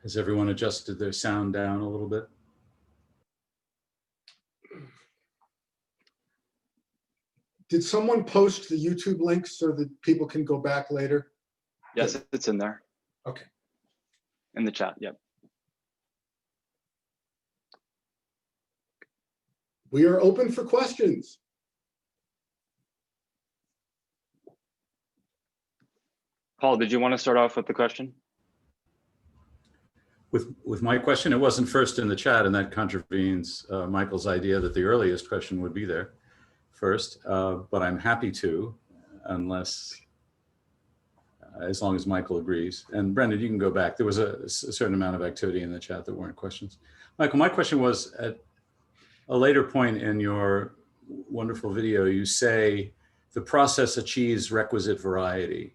Has everyone adjusted their sound down a little bit? Did someone post the YouTube link so that people can go back later? Yes, it's in there. Okay. In the chat, yep. We are open for questions. Paul, did you want to start off with the question? With my question, it wasn't first in the chat, and that contravenes Michael's idea that the earliest question would be there first, but I'm happy to, unless, as long as Michael agrees. And Brendan, you can go back. There was a certain amount of activity in the chat that weren't questions. Michael, my question was, at a later point in your wonderful video, you say the process achieves requisite variety.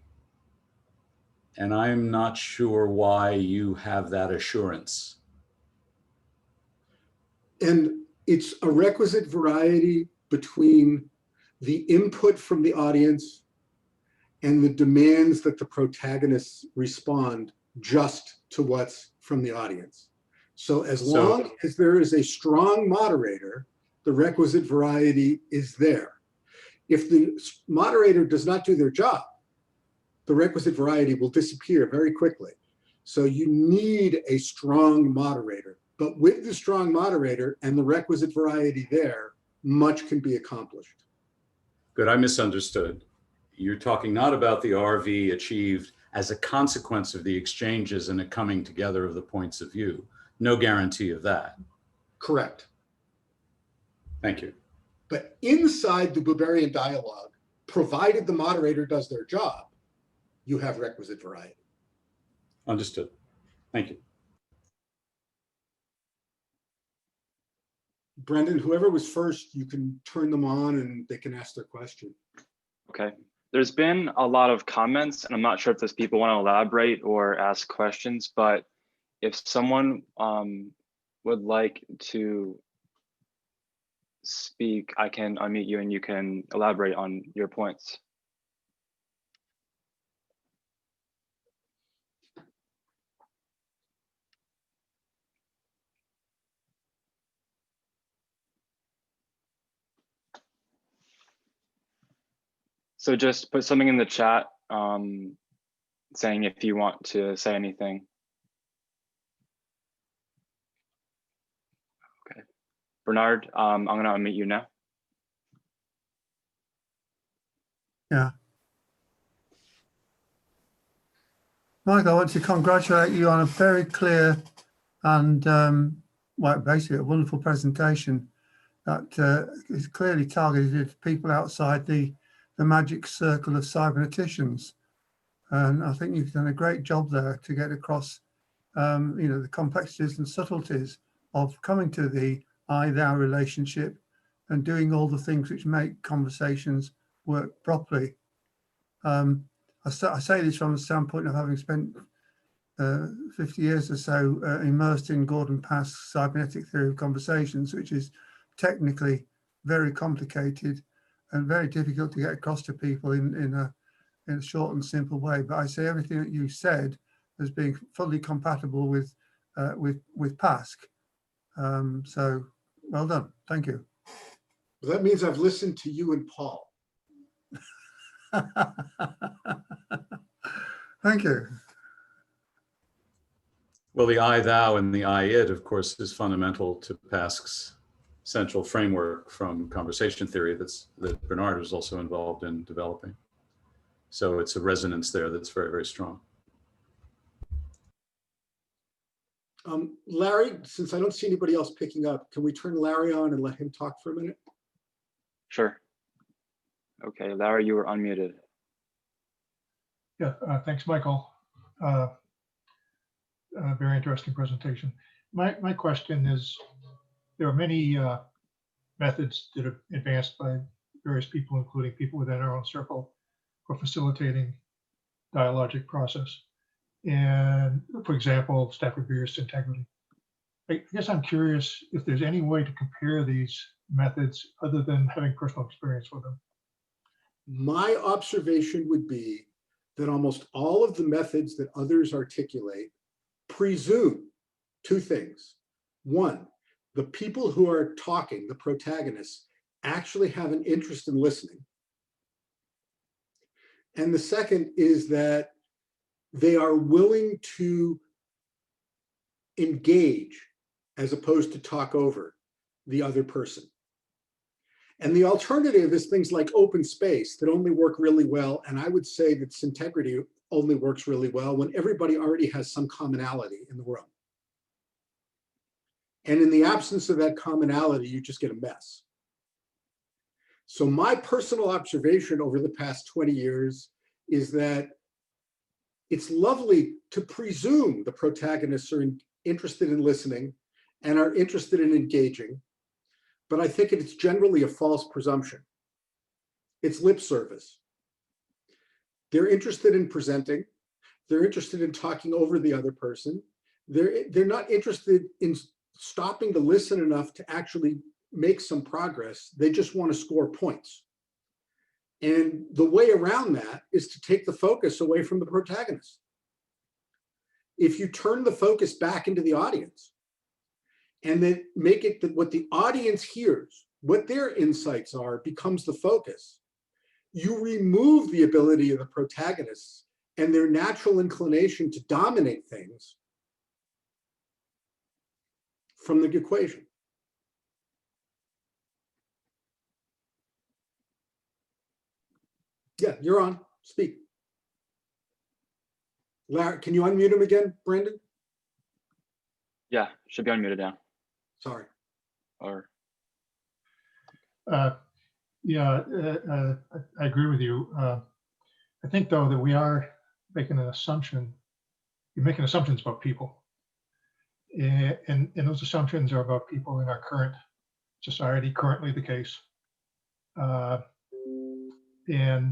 And I'm not sure why you have that assurance. And it's a requisite variety between the input from the audience and the demands that the protagonists respond just to what's from the audience. So as long as there is a strong moderator, the requisite variety is there. If the moderator does not do their job, the requisite variety will disappear very quickly. So you need a strong moderator, but with the strong moderator and the requisite variety there, much can be accomplished. Good, I misunderstood. You're talking not about the RV achieved as a consequence of the exchanges and a coming together of the points of view. No guarantee of that. Correct. Thank you. But inside the Buberian dialogue, provided the moderator does their job, you have requisite variety. Understood. Thank you. Brendan, whoever was first, you can turn them on and they can ask their question. Okay. There's been a lot of comments, and I'm not sure if those people want to elaborate or ask questions, but if someone would like to speak, I can unmute you and you can elaborate on your points. So just put something in the chat saying if you want to say anything. Okay. Bernard, I'm going to unmute you now. Yeah. Michael, I want to congratulate you on a very clear and, well, basically a wonderful presentation that is clearly targeted at people outside the magic circle of cyberneticians. And I think you've done a great job there to get across, you know, the complexities and subtleties of coming to the I-thou relationship and doing all the things which make conversations work properly. I say this from the standpoint of having spent 50 years or so immersed in Gordon Pask's cybernetic theory of conversations, which is technically very complicated and very difficult to get across to people in a short and simple way. But I say everything that you said as being fully compatible with Pask. So well done. Thank you. Well, that means I've listened to you and Paul. Thank you. Well, the I, thou, and the I, it, of course, is fundamental to Pask's central framework from conversation theory that Bernard was also involved in developing. So it's a resonance there that's very, very strong. Larry, since I don't see anybody else picking up, can we turn Larry on and let him talk for a minute? Sure. Okay, Larry, you were unmuted. Yeah, thanks, Michael. Very interesting presentation. My question is, there are many methods that are advanced by various people, including people within our own circle, for facilitating dialogic process. And for example, Stafford Beer's integrity. I guess I'm curious if there's any way to compare these methods other than having personal experience with them. My observation would be that almost all of the methods that others articulate presume two things. One, the people who are talking, the protagonists, actually have an interest in listening. And the second is that they are willing to engage as opposed to talk over the other person. And the alternative is things like open space that only work really well. And I would say that Syntegrity only works really well when everybody already has some commonality in the room. And in the absence of that commonality, you just get a mess. So my personal observation over the past 20 years is that it's lovely to presume the protagonists are interested in listening and are interested in engaging, but I think it's generally a false presumption. It's lip service. They're interested in presenting. They're interested in talking over the other person. They're not interested in stopping to listen enough to actually make some progress. They just want to score points. And the way around that is to take the focus away from the protagonist. If you turn the focus back into the audience and then make it that what the audience hears, what their insights are, becomes the focus, you remove the ability of the protagonists and their natural inclination to dominate things from the equation. Yeah, you're on. Speak. Larry, can you unmute him again, Brandon? Yeah, should be unmuted now. Sorry. Or Yeah, I agree with you. I think, though, that we are making an assumption. You're making assumptions about people. And those assumptions are about people in our current society, currently the case. And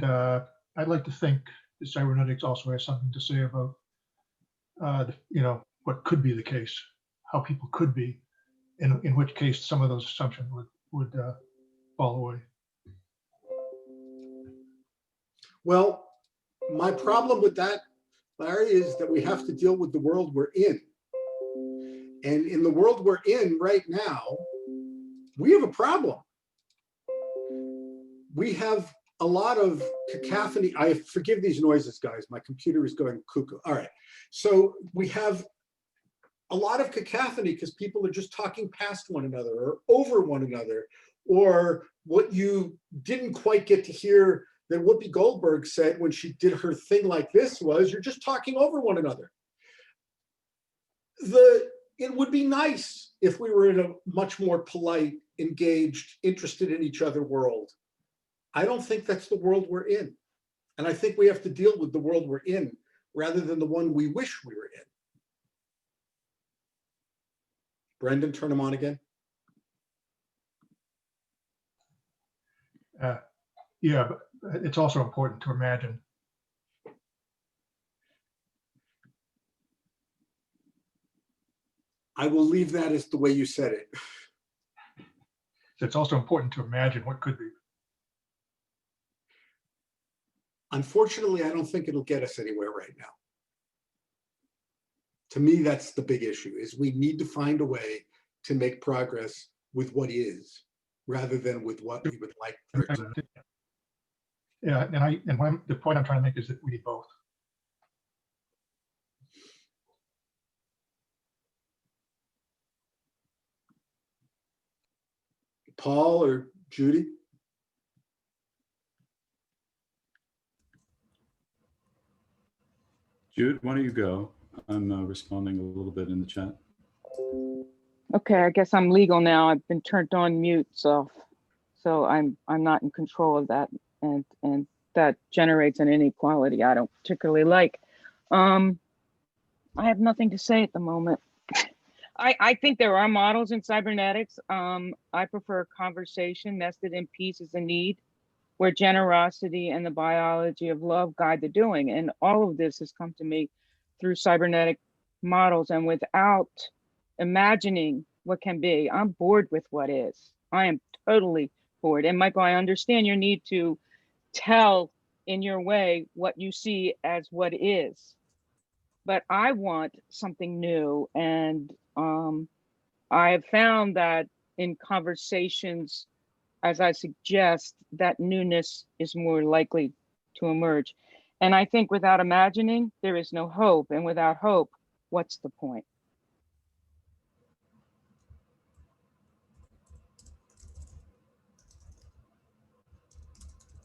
I'd like to think that cybernetics also has something to say about, what could be the case, how people could be, in which case some of those assumptions would fall away. Well, my problem with that, Larry, is that we have to deal with the world we're in. And in the world we're in right now, we have a problem. We have a lot of cacophony. I forgive these noises, guys. My computer is going cuckoo. All right. So we have a lot of cacophony because people are just talking past one another or over one another, or what you didn't quite get to hear that Whoopi Goldberg said when she did her thing like this was, you're just talking over one another. It would be nice if we were in a much more polite, engaged, interested in each other world. I don't think that's the world we're in. And I think we have to deal with the world we're in rather than the one we wish we were in. Brendan, turn him on again. Yeah, but it's also important to imagine. I will leave that as the way you said it. It's also important to imagine what could be. Unfortunately, I don't think it'll get us anywhere right now. To me, that's the big issue, is we need to find a way to make progress with what is, rather than with what we would like. Yeah, the point I'm trying to make is that we need both. Paul or Judy? Jude, why don't you go? I'm responding a little bit in the chat. Okay, I guess I'm legal now. I've been turned on mute, so I'm not in control of that, and that generates an inequality I don't particularly like. I have nothing to say at the moment. I think there are models in cybernetics. I prefer conversation nested in peace as a need, where generosity and the biology of love guide the doing. And all of this has come to me through cybernetic models, and without imagining what can be, I'm bored with what is. I am totally bored. And Michael, I understand your need to tell in your way what you see as what is. but I want something new. And I have found that in conversations, as I suggest, that newness is more likely to emerge. And I think without imagining, there is no hope. And without hope, what's the point?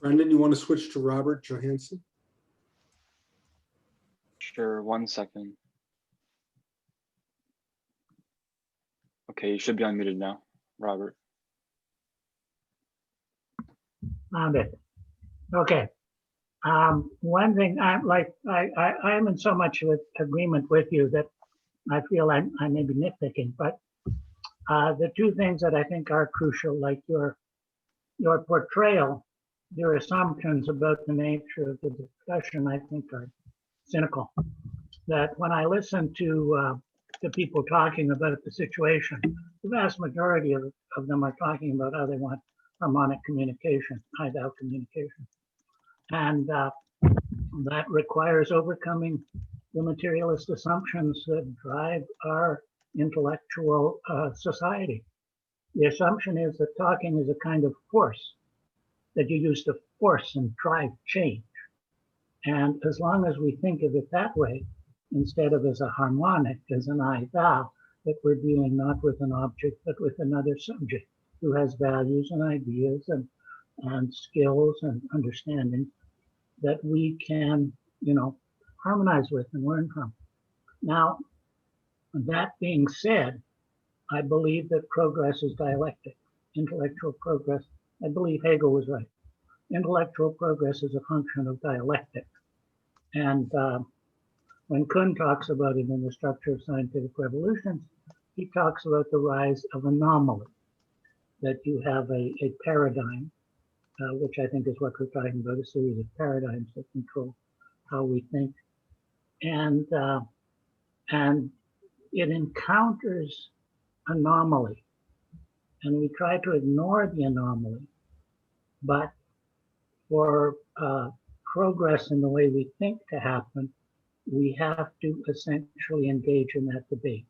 Brendan, you want to switch to Robert Johansson? Sure, 1 second. Okay, you should be unmuted now, Robert. Found it. Okay. One thing I'm like, I am in so much of agreement with you that I feel I may be nitpicking, but the two things that I think are crucial, like your portrayal, your assumptions about the nature of the discussion, I think are cynical. That when I listen to people talking about the situation, the vast majority of them are talking about how they want harmonic communication, high-value communication. And that requires overcoming the materialist assumptions that drive our intellectual society. The assumption is that talking is a kind of force that you use to force and drive change. And as long as we think of it that way, instead of as a harmonic, as an I thou, that we're dealing not with an object, but with another subject who has values and ideas and skills and understanding that we can, harmonize with and learn from. Now, that being said, I believe that progress is dialectic. Intellectual progress, I believe Hegel was right. Intellectual progress is a function of dialectic. And when Kuhn talks about it in the Structure of Scientific Revolutions, he talks about the rise of anomaly, that you have a paradigm, which I think is what we're talking about, a series of paradigms that control how we think. And it encounters anomaly. And we try to ignore the anomaly, but for progress in the way we think to happen, we have to essentially engage in that debate.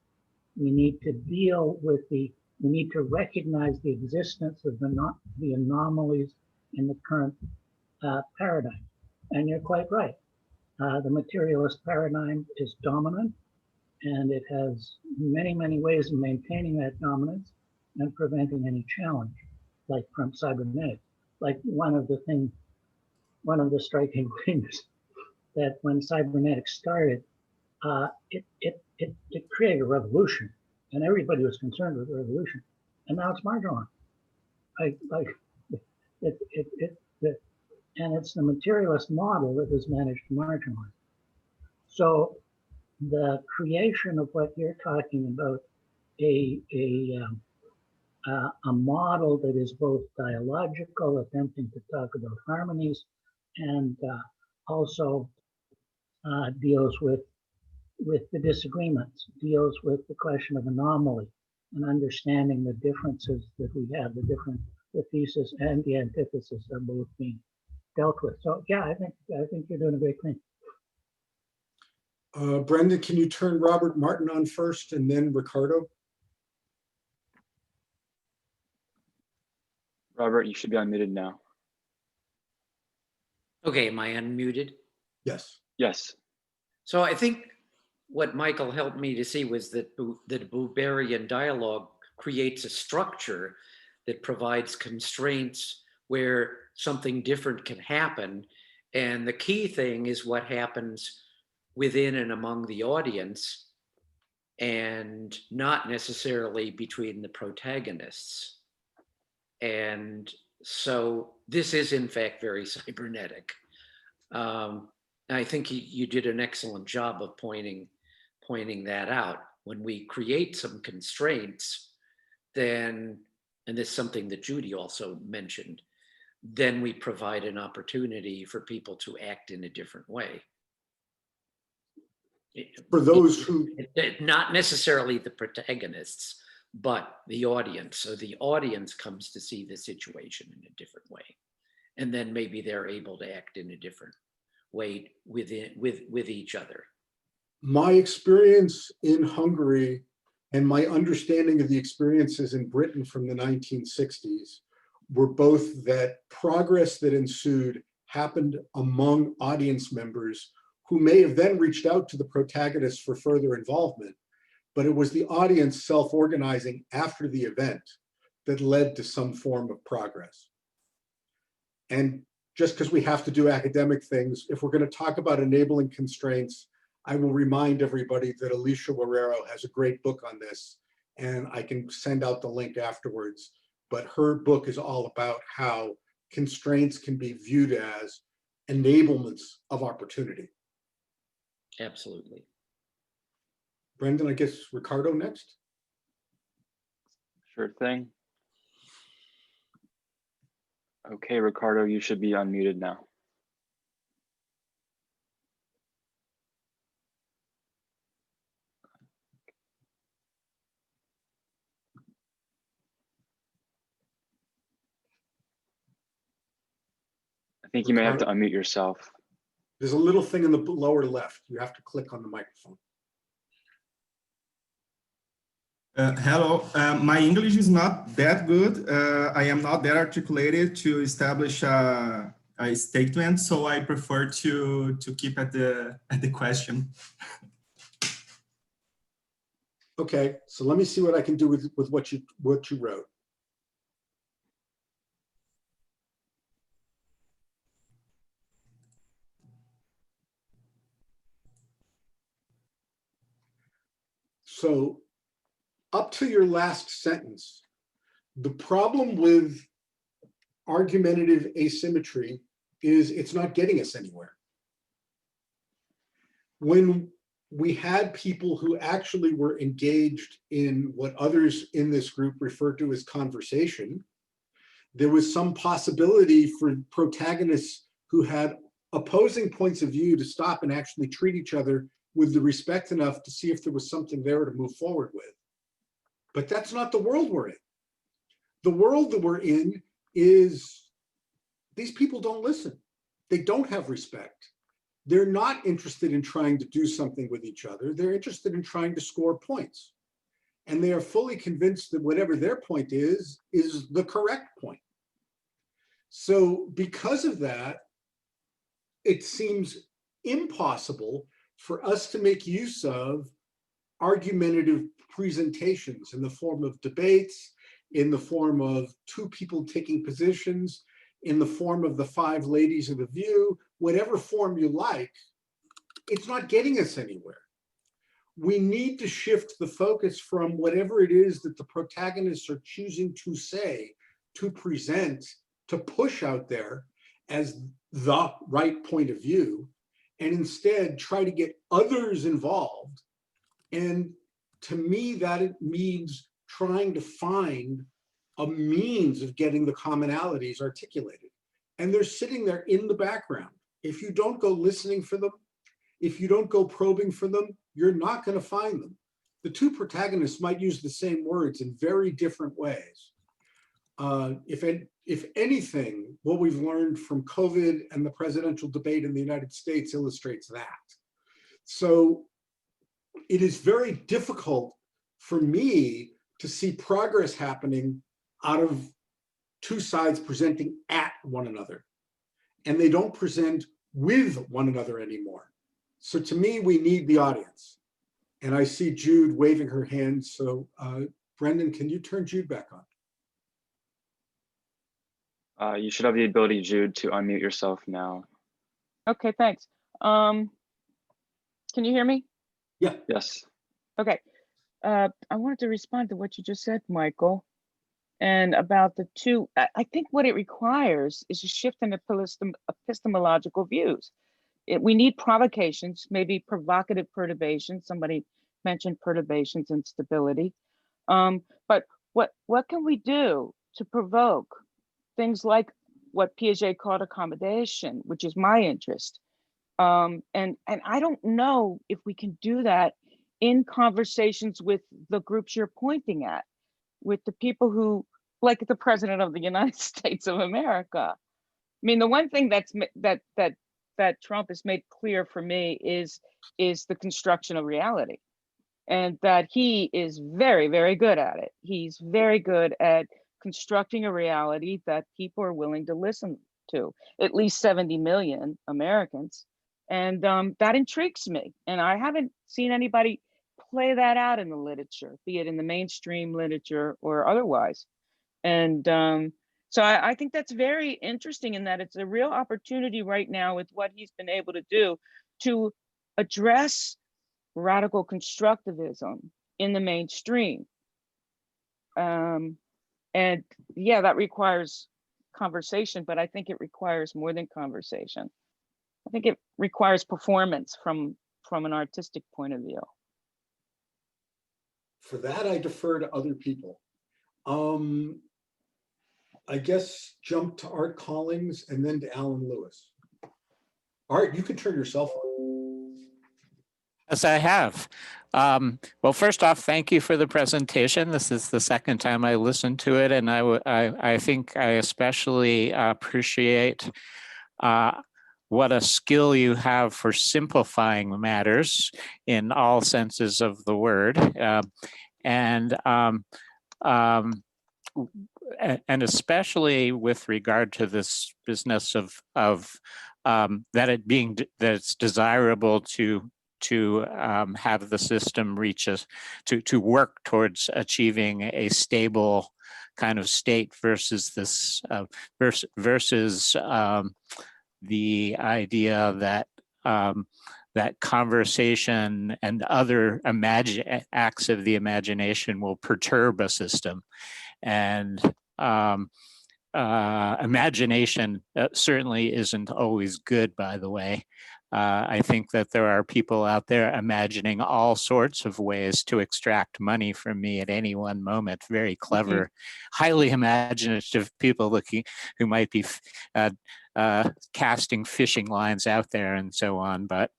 We need to deal with we need to recognize the existence of the anomalies in the current paradigm. And you're quite right. The materialist paradigm is dominant, and it has many, many ways of maintaining that dominance and preventing any challenge, like from cybernetics. Like one of the striking things that when cybernetics started, it created a revolution, and everybody was concerned with the revolution, and now it's marginalized. And it's the materialist model that has managed to marginalize. So the creation of what you're talking about, a model that is both dialogical, attempting to talk about harmonies, and also deals with the disagreements, deals with the question of anomaly and understanding the differences that we have, the thesis and the antithesis are both being dealt with. So yeah, I think you're doing a great thing. Brendan, can you turn Robert Martin on first and then Ricardo? Robert, you should be unmuted now. Okay, am I unmuted? Yes. Yes. So I think what Michael helped me to see was that the Buberian dialogue creates a structure that provides constraints where something different can happen. And the key thing is what happens within and among the audience, and not necessarily between the protagonists. And so this is in fact very cybernetic. I think you did an excellent job of pointing that out. When we create some constraints, then, and this is something that Judy also mentioned, then we provide an opportunity for people to act in a different way. For those who... Not necessarily the protagonists, but the audience. So the audience comes to see the situation in a different way. And then maybe they're able to act in a different way with each other. My experience in Hungary and my understanding of the experiences in Britain from the 1960s were both that progress that ensued happened among audience members who may have then reached out to the protagonists for further involvement, but it was the audience self-organizing after the event that led to some form of progress. And just because we have to do academic things, if we're going to talk about enabling constraints, I will remind everybody that Alicia Guerrero has a great book on this, and I can send out the link afterwards. But her book is all about how constraints can be viewed as enablements of opportunity. Absolutely. Brendan, I guess Ricardo next. Sure thing. Okay, Ricardo, you should be unmuted now. I think you may have to unmute yourself. There's a little thing in the lower left. You have to click on the microphone. Hello, my English is not that good. I am not that articulated to establish a statement, so I prefer to keep at the question. Okay, so let me see what I can do with what you wrote. So up to your last sentence, the problem with argumentative asymmetry is it's not getting us anywhere. When we had people who actually were engaged in what others in this group refer to as conversation, there was some possibility for protagonists who had opposing points of view to stop and actually treat each other with the respect enough to see if there was something there to move forward with. But that's not the world we're in. The world that we're in is these people don't listen. They don't have respect. They're not interested in trying to do something with each other. They're interested in trying to score points. And they are fully convinced that whatever their point is the correct point. So because of that, it seems impossible for us to make use of argumentative presentations in the form of debates, in the form of two people taking positions, in the form of the 5 ladies of the View, whatever form you like. It's not getting us anywhere. We need to shift the focus from whatever it is that the protagonists are choosing to say, to present, to push out there as the right point of view, and instead try to get others involved. And to me, that it means trying to find a means of getting the commonalities articulated. And they're sitting there in the background. If you don't go listening for them, if you don't go probing for them, you're not going to find them. The two protagonists might use the same words in very different ways. If anything, what we've learned from COVID and the presidential debate in the United States illustrates that. So it is very difficult for me to see progress happening out of two sides presenting at one another. And they don't present with one another anymore. So to me, we need the audience. And I see Jude waving her hand. So Brendan, can you turn Jude back on? You should have the ability, Jude, to unmute yourself now. Okay, thanks. Can you hear me? Yeah. Yes. Okay. I wanted to respond to what you just said, Michael, and about the two. I think what it requires is a shift in epistemological views. We need provocations, maybe provocative perturbations. Somebody mentioned perturbations and stability. But what can we do to provoke things like what Piaget called accommodation, which is my interest? And I don't know if we can do that in conversations with the groups you're pointing at, with the people who, like the President of the United States of America. I mean, the one thing that that Trump has made clear for me is the construction of reality, and that he is very, very good at it. He's very good at constructing a reality that people are willing to listen to, at least 70 million Americans. And that intrigues me. And I haven't seen anybody play that out in the literature, be it in the mainstream literature or otherwise. And so I think that's very interesting, in that it's a real opportunity right now with what he's been able to do to address radical constructivism in the mainstream. And yeah, that requires conversation, but I think it requires more than conversation. I think it requires performance from an artistic point of view. For that, I defer to other people. I guess jump to Art Collings and then to Alan Lewis. Art, you can turn yourself on. Yes, I have. Well, first off, thank you for the presentation. This is the second time I listened to it, and I think I especially appreciate what a skill you have for simplifying matters in all senses of the word, and especially with regard to this business of that it's desirable to have the system reach us to work towards achieving a stable kind of state versus this versus the idea that that conversation and other acts of the imagination will perturb a system. And imagination certainly isn't always good, by the way. I think that there are people out there imagining all sorts of ways to extract money from me at any one moment. Very clever, highly imaginative people who might be casting fishing lines out there and so on. But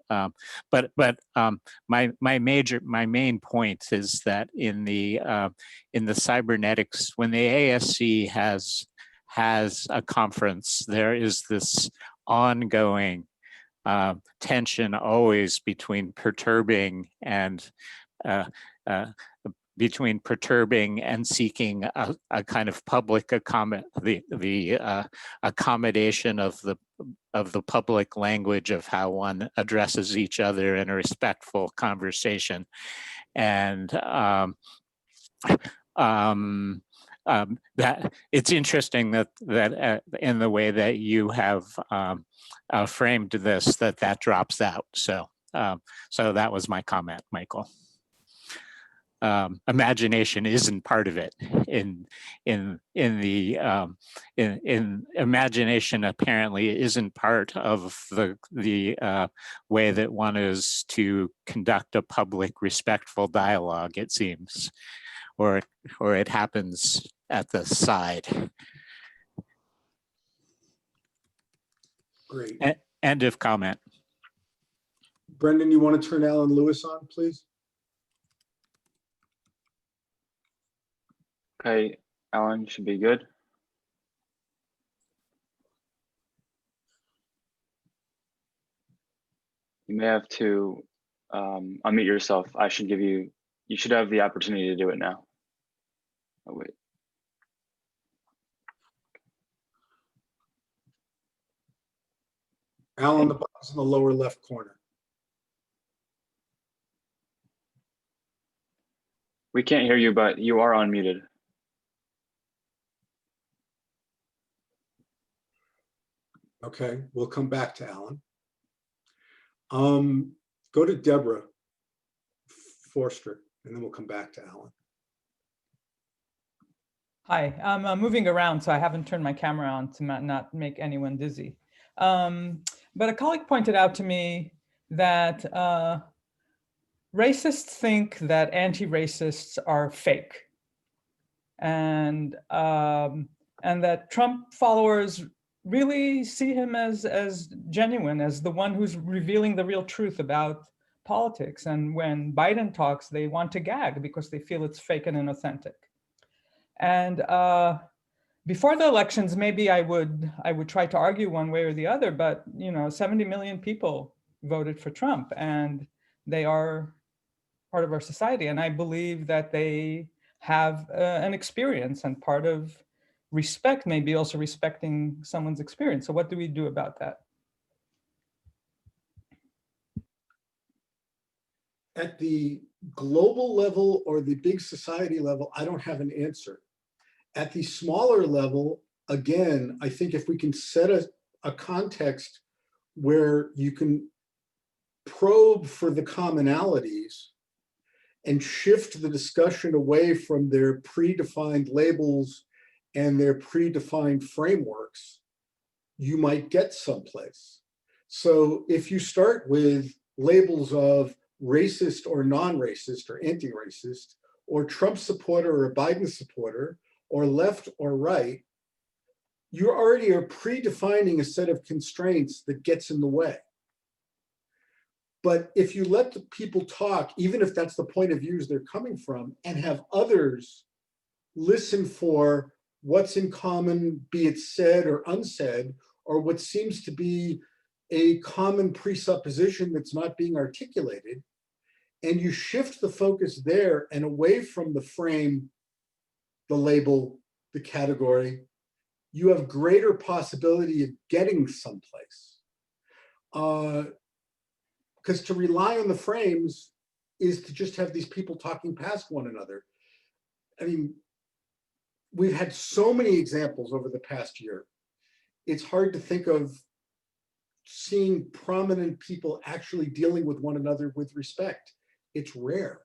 my main point is that in the cybernetics, when the ASC has a conference, there is this ongoing tension always between perturbing and seeking a kind of public accommodation of the public language of how one addresses each other in a respectful conversation. And that it's interesting that in the way that you have framed this, that drops out. So that was my comment, Michael. Imagination isn't part of it. In imagination apparently isn't part of the way that one is to conduct a public, respectful dialogue. It seems, or it happens at the side. Great. End of comment. Brendan, you want to turn Alan Lewis on, please? Okay, Alan should be good. You may have to unmute yourself. You should have the opportunity to do it now. Oh, wait. Alan, the button's in the lower left corner. We can't hear you, but you are unmuted. Okay, we'll come back to Alan. Go to Deborah Forster, and then we'll come back to Alan. Hi, I'm moving around, so I haven't turned my camera on to not make anyone dizzy. But a colleague pointed out to me that racists think that anti-racists are fake, and that Trump followers really see him as genuine, as the one who's revealing the real truth about politics. And when Biden talks, they want to gag because they feel it's fake and inauthentic. And before the elections, maybe I would try to argue one way or the other, but 70 million people voted for Trump, and they are part of our society. And I believe that they have an experience, and part of respect may be also respecting someone's experience. So what do we do about that? At the global level or the big society level, I don't have an answer. At the smaller level, again, I think if we can set a context where you can probe for the commonalities and shift the discussion away from their predefined labels and their predefined frameworks, you might get someplace. So if you start with labels of racist or non-racist or anti-racist, or Trump supporter or a Biden supporter, or left or right, you already are predefining a set of constraints that gets in the way. But if you let the people talk, even if that's the point of views they're coming from, and have others listen for what's in common, be it said or unsaid, or what seems to be a common presupposition that's not being articulated, and you shift the focus there and away from the frame, the label, the category, you have greater possibility of getting someplace. Because to rely on the frames is to just have these people talking past one another. I mean, we've had so many examples over the past year. It's hard to think of seeing prominent people actually dealing with one another with respect. It's rare.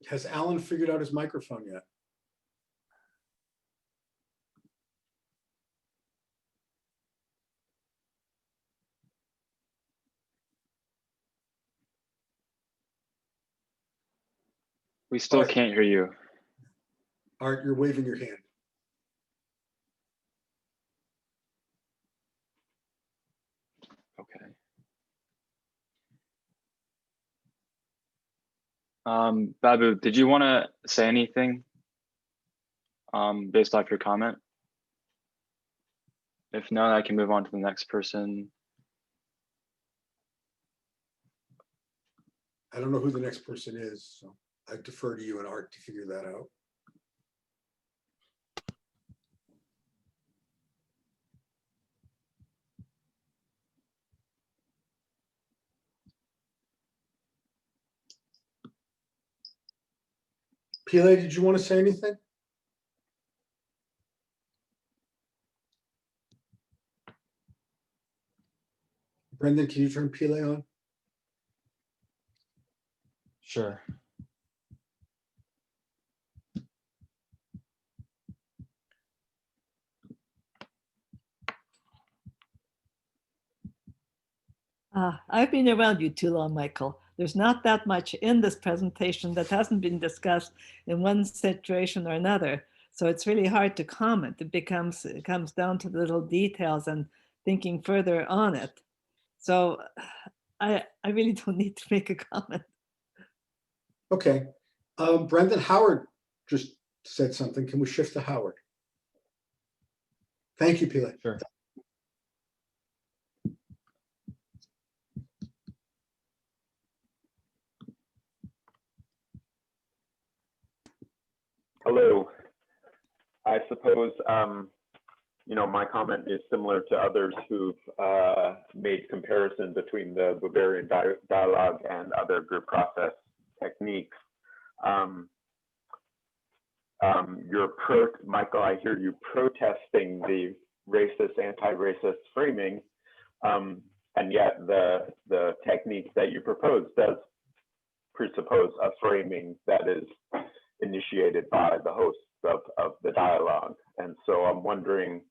Has Alan figured out his microphone yet? We still Art. can't hear you. Art, you're waving your hand. Okay. Babu, did you want to say anything based off your comment? If not, I can move on to the next person. I don't know who the next person is, so I defer to you and Art to figure that out. Pile, did you want to say anything? Brendan, can you turn Pile on? Sure. I've been around you too long, Michael. There's not that much in this presentation that hasn't been discussed in one situation or another. So it's really hard to comment. It comes down to the little details and thinking further on it. So I really don't need to make a comment. Okay. Brendan, Howard just said something. Can we shift to Howard? Thank you, Pile. Sure. Hello. I suppose, my comment is similar to others who've made comparison between the Buberian dialogue and other group process techniques. Michael, I hear you protesting the racist, anti-racist framing, and yet the technique that you propose does presuppose a framing that is initiated by the hosts of the dialogue. And so I'm wondering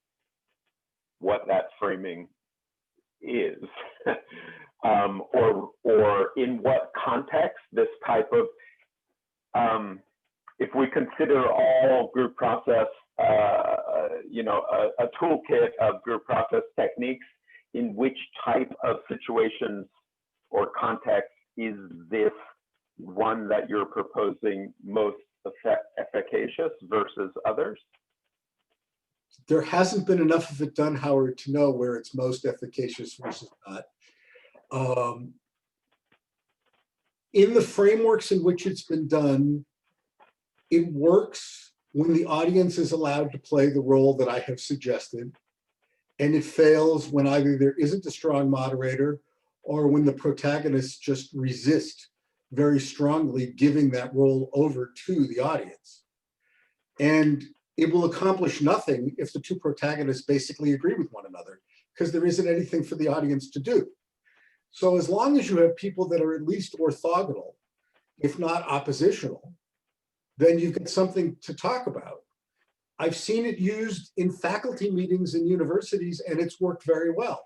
what that framing is, or in what context this type of, if we consider all group process, a toolkit of group process techniques, in which type of situations or context is this one that you're proposing most efficacious versus others? There hasn't been enough of it done, Howard, to know where it's most efficacious versus not. In the frameworks in which it's been done, it works when the audience is allowed to play the role that I have suggested, and it fails when either there isn't a strong moderator or when the protagonists just resist very strongly giving that role over to the audience. And it will accomplish nothing if the two protagonists basically agree with one another, because there isn't anything for the audience to do. So as long as you have people that are at least orthogonal, if not oppositional, then you've got something to talk about. I've seen it used in faculty meetings in universities, and it's worked very well.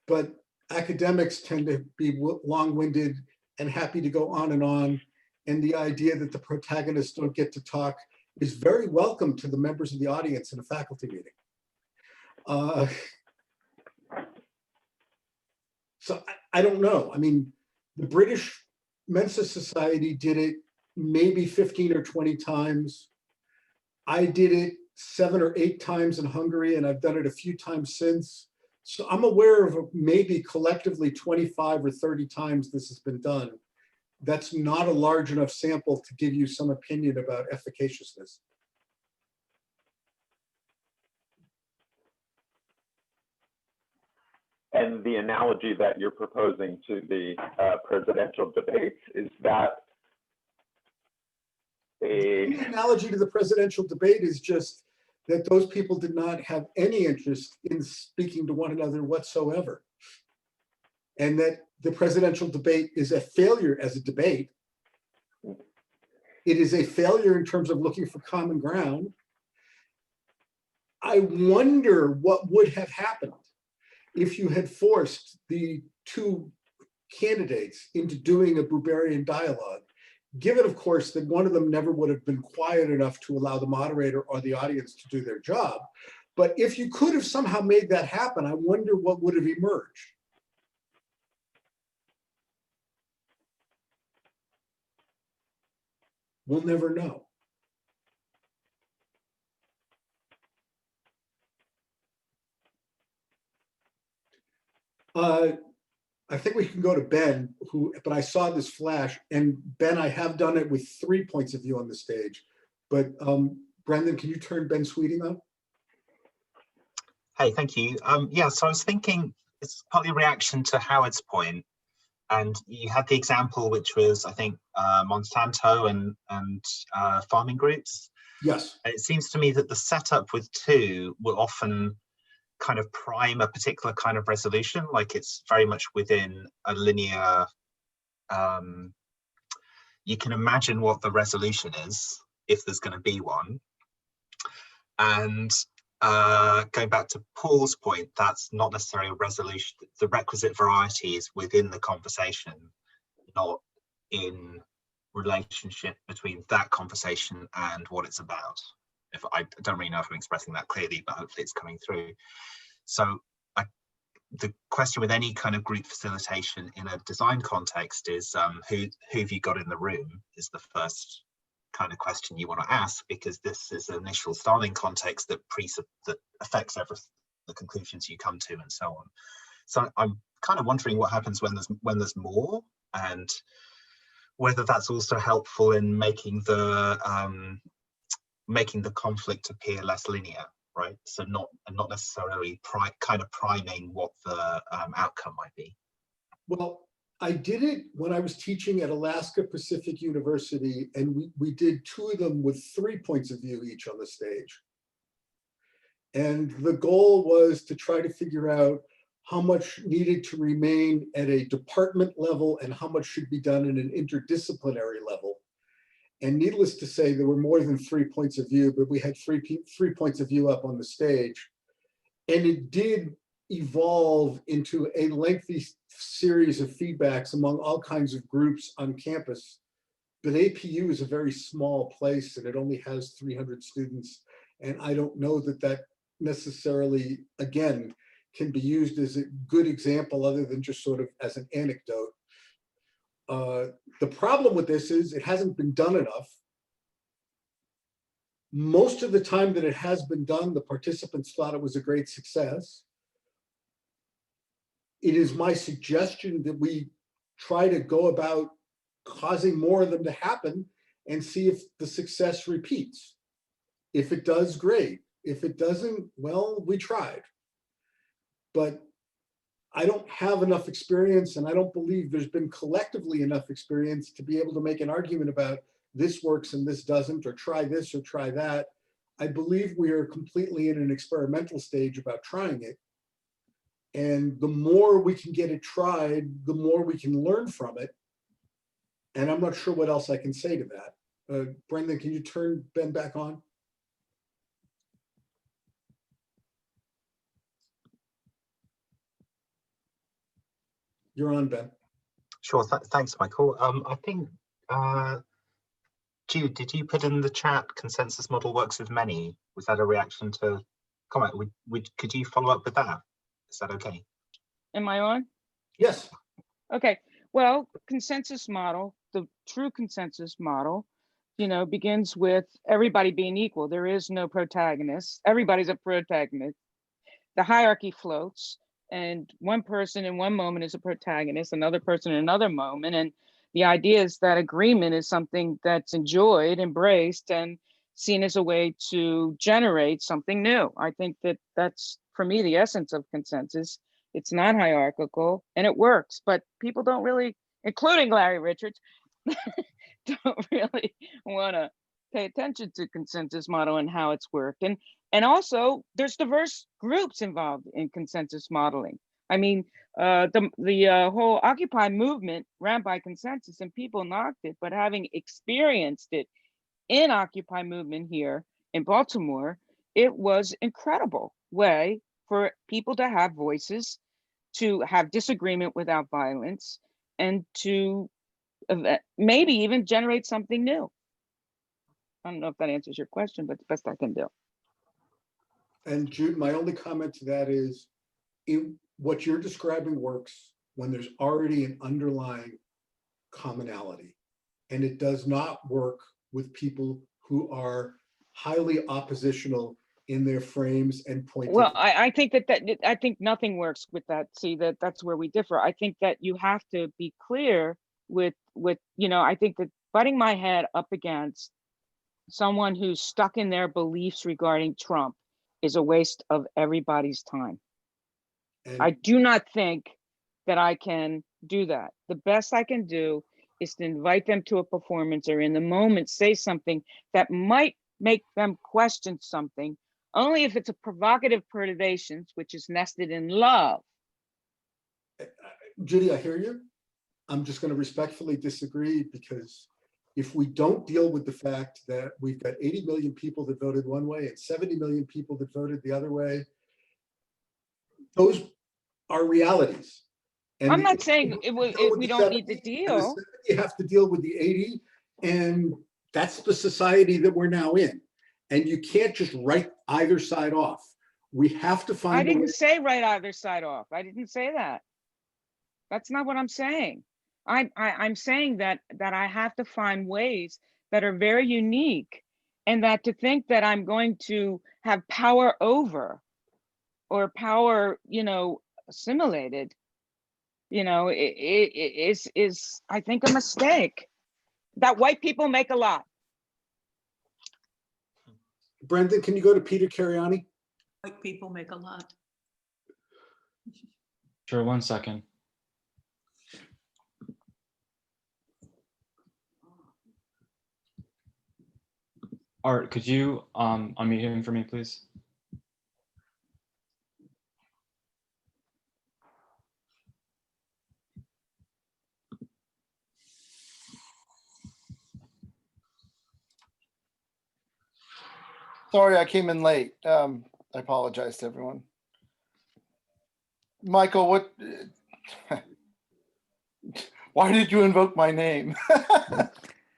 But academics tend to be long-winded and happy to go on, and the idea that the protagonists don't get to talk is very welcome to the members of the audience in a faculty meeting. So I don't know. I mean, the British Mensa Society did it maybe 15 or 20 times. I did it 7 or 8 times in Hungary, and I've done it a few times since. So I'm aware of maybe collectively 25 or 30 times this has been done. That's not a large enough sample to give you some opinion about efficaciousness. And the analogy that you're proposing to the presidential debates, is that The analogy to the presidential debate is just that those people did not have any interest in speaking to one another whatsoever. And that the presidential debate is a failure as a debate. It is a failure in terms of looking for common ground. I wonder what would have happened if you had forced the two candidates into doing a Buberian dialogue, given, of course, that one of them never would have been quiet enough to allow the moderator or the audience to do their job. But if you could have somehow made that happen, I wonder what would have emerged. We'll never know. I think we can go to Ben, but I saw this flash, and Ben, I have done it with 3 points of view on the stage. But Brendan, can you turn Ben Sweeting on? Hey, thank you. Yeah, so I was thinking it's partly a reaction to Howard's point, and you had the example, which was, I think, Monsanto and farming groups. Yes. And it seems to me that the setup with two will often kind of prime a particular kind of resolution, like it's very much within a linear, you can imagine what the resolution is, if there's going to be one. And going back to Paul's point, that's not necessarily a resolution. The requisite variety is within the conversation, not in relationship between that conversation and what it's about. If I don't really know if I'm expressing that clearly, but hopefully it's coming through. So the question with any kind of group facilitation in a design context is who have you got in the room is the first kind of question you want to ask, because this is an initial starting context that affects the conclusions you come to and so on. So I'm kind of wondering what happens when there's more, and whether that's also helpful in making the conflict appear less linear, right? So not necessarily kind of priming what the outcome might be. Well, I did it when I was teaching at Alaska Pacific University, and we did 2 of them with 3 points of view each on the stage. And the goal was to try to figure out how much needed to remain at a department level and how much should be done in an interdisciplinary level. And needless to say, there were more than 3 points of view, but we had three points of view up on the stage. And it did evolve into a lengthy series of feedbacks among all kinds of groups on campus. But APU is a very small place, and it only has 300 students. And I don't know that necessarily, again, can be used as a good example other than just sort of as an anecdote. The problem with this is it hasn't been done enough. Most of the time that it has been done, the participants thought it was a great success. It is my suggestion that we try to go about causing more of them to happen and see if the success repeats. If it does, great. If it doesn't, well, we tried. But I don't have enough experience, and I don't believe there's been collectively enough experience to be able to make an argument about this works and this doesn't, or try this or try that. I believe we are completely in an experimental stage about trying it. And the more we can get it tried, the more we can learn from it. And I'm not sure what else I can say to that. Brendan, can you turn Ben back on? You're on, Ben. Sure. Thanks, Michael. I think, Jude, did you put in the chat consensus model works with many? Was that a reaction to comment? Could you follow up with that? Is that okay? Am I on? Yes. Okay. Well, consensus model, the true consensus model, begins with everybody being equal. There is no protagonist. Everybody's a protagonist. The hierarchy floats, and one person in one moment is a protagonist, another person in another moment. And the idea is that agreement is something that's enjoyed, embraced, and seen as a way to generate something new. I think that that's, for me, the essence of consensus. It's not hierarchical and it works, but people don't really, including Larry Richards, don't really want to pay attention to consensus model and how it's worked. And also there's diverse groups involved in consensus modeling. I mean, the whole Occupy movement ran by consensus and people knocked it, but having experienced it in Occupy movement here in Baltimore, it was incredible way for people to have voices, to have disagreement without violence, and to maybe even generate something new. I don't know if that answers your question, but the best I can do. And Jude, my only comment to that is, what you're describing works when there's already an underlying commonality. And it does not work with people who are highly oppositional in their frames and point. Well, I think I think nothing works with that. See, that's where we differ. I think that you have to be clear with I think that butting my head up against someone who's stuck in their beliefs regarding Trump is a waste of everybody's time. And I do not think that I can do that. The best I can do is to invite them to a performance or in the moment say something that might make them question something, only if it's a provocative perturbations, which is nested in love. Judy, I hear you. I'm just going to respectfully disagree, because if we don't deal with the fact that we've got 80 million people that voted one way and 70 million people that voted the other way, those are realities. And I'm not saying we don't need to deal. You have to deal with the 80, and that's the society that we're now in. And you can't just write either side off. We have to find. I didn't say write either side off. I didn't say that. That's not what I'm saying. I'm saying that I have to find ways that are very unique, and that to think that I'm going to have power over or power, assimilated, is I think a mistake that white people make a lot. Brendan, can you go to Peter Cariani? White people make a lot. Sure, 1 second. Art, could you unmute him for me, please? Sorry, I came in late. I apologize to everyone. Michael, what? Why did you invoke my name?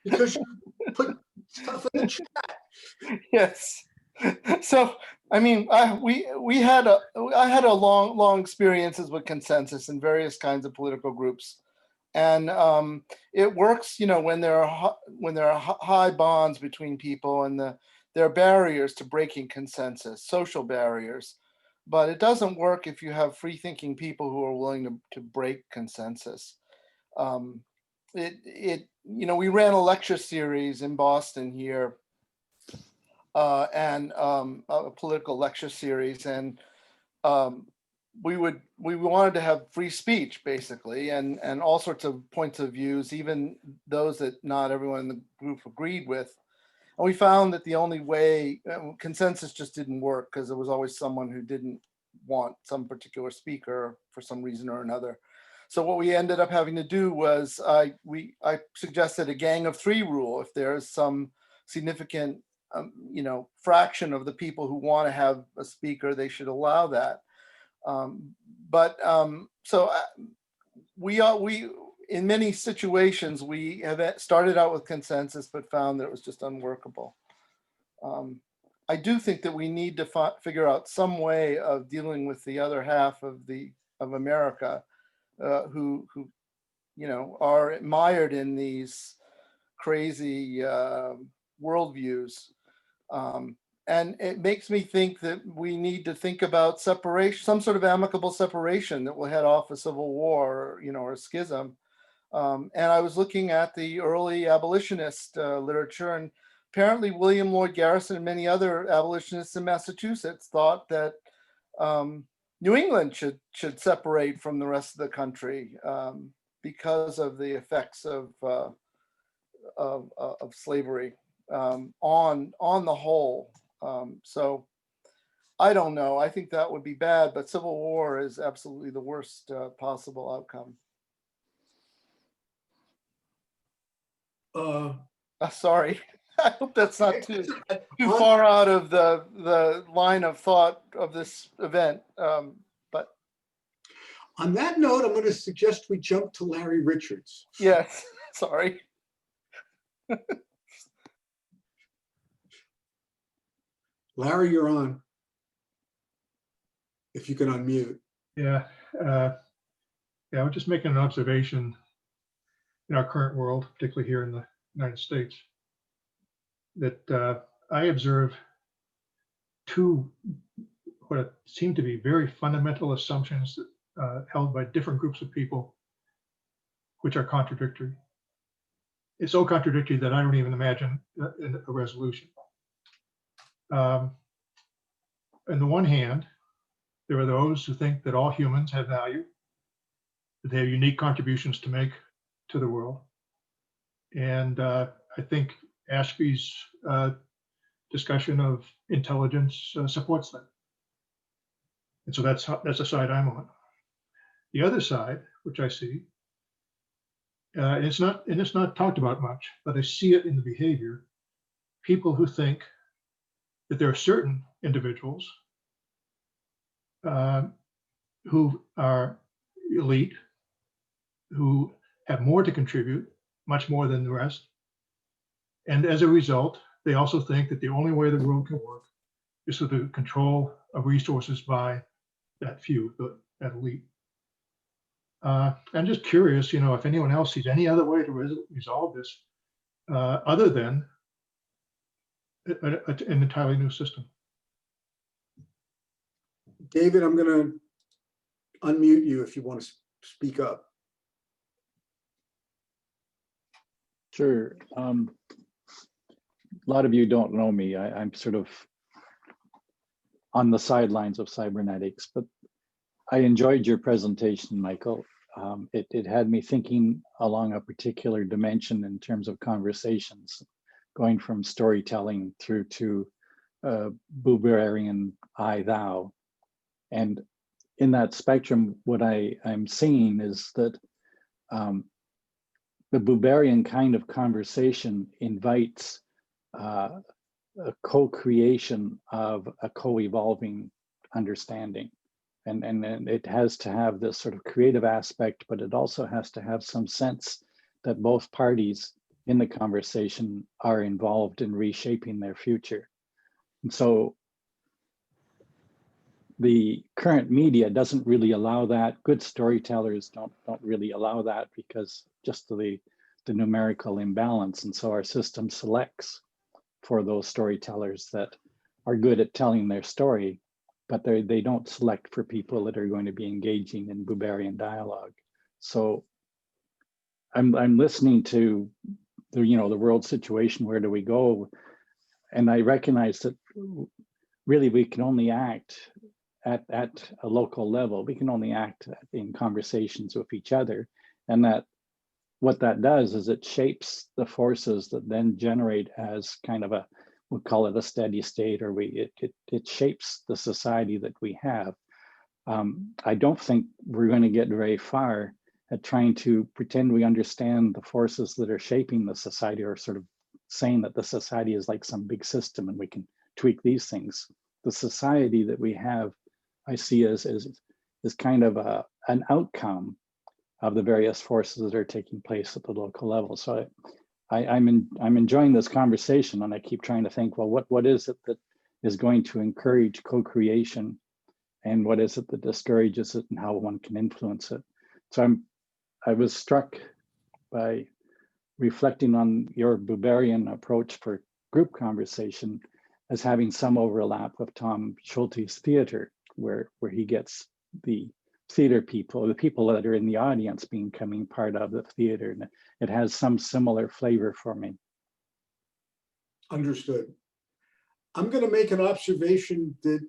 Because you put stuff in the chat. Yes. So, I mean, I had a long experiences with consensus in various kinds of political groups, and it works, you know, when there are high bonds between people, and there are barriers to breaking consensus, social barriers, but it doesn't work if you have free-thinking people who are willing to break consensus. You know, we ran a lecture series in Boston here, and a political lecture series, and we wanted to have free speech basically, and all sorts of points of views, even those that not everyone in the group agreed with. And we found that the only way consensus just didn't work, because there was always someone who didn't want some particular speaker for some reason or another. So what we ended up having to do was I suggested a gang of three rule. If there's some significant you know, fraction of the people who want to have a speaker, they should allow that. We in many situations, we have started out with consensus, but found that it was just unworkable. I do think that we need to figure out some way of dealing with the other half of America, who you know, are mired in these crazy worldviews. And it makes me think that we need to think about separation, some sort of amicable separation that will head off a civil war, you know, or a schism. And I was looking at the early abolitionist literature, and apparently William Lloyd Garrison and many other abolitionists in Massachusetts thought that New England should separate from the rest of the country because of the effects of slavery on the whole. So I don't know. I think that would be bad, but civil war is absolutely the worst possible outcome. Sorry. I hope that's not too far out of the line of thought of this event. But on that note, I'm going to suggest we jump to Larry Richards. Yes, sorry. Larry, you're on. If you can unmute. Yeah, I was just making an observation in our current world, particularly here in the United States, that I observe two what seem to be very fundamental assumptions held by different groups of people, which are contradictory. It's so contradictory that I don't even imagine a resolution. On the one hand, there are those who think that all humans have value, that they have unique contributions to make to the world. And I think Ashby's discussion of intelligence supports that. And so that's a side I'm on. The other side, which I see, it's not talked about much, but I see it in the behavior. People who think that there are certain individuals who are elite, who have more to contribute, much more than the rest. And as a result, they also think that the only way the world can work is with the control of resources by that few, that elite. I'm just curious, you know, if anyone else sees any other way to resolve this other than an entirely new system. David, I'm going to unmute you if you want to speak up. Sure. A lot of you don't know me. I'm sort of on the sidelines of cybernetics, but I enjoyed your presentation, Michael. It had me thinking along a particular dimension in terms of conversations, going from storytelling through to Bubererian I, thou. And in that spectrum, what I'm seeing is that the Buberian kind of conversation invites a co-creation of a co-evolving understanding. And it has to have this sort of creative aspect, but it also has to have some sense that both parties in the conversation are involved in reshaping their future. And so the current media doesn't really allow that. Good storytellers don't really allow that because just the numerical imbalance. And so our system selects for those storytellers that are good at telling their story, but they don't select for people that are going to be engaging in Buberian dialogue. So I'm listening to the world situation, where do we go? And I recognize that really we can only act at a local level. We can only act in conversations with each other. And that what that does is it shapes the forces that then generate as kind of we'll call it a steady state, or it shapes the society that we have. I don't think we're going to get very far at trying to pretend we understand the forces that are shaping the society, or sort of saying that the society is like some big system and we can tweak these things. The society that we have, I see as kind of an outcome of the various forces that are taking place at the local level. So I'm enjoying this conversation, and I keep trying to think, well, what is it that is going to encourage co-creation, and what is it that discourages it, and how one can influence it? So I was struck by reflecting on your Buberian approach for group conversation as having some overlap with Tom Schulte's theater, where he gets the theater people, the people that are in the audience, becoming part of the theater. And it has some similar flavor for me. Understood. I'm going to make an observation that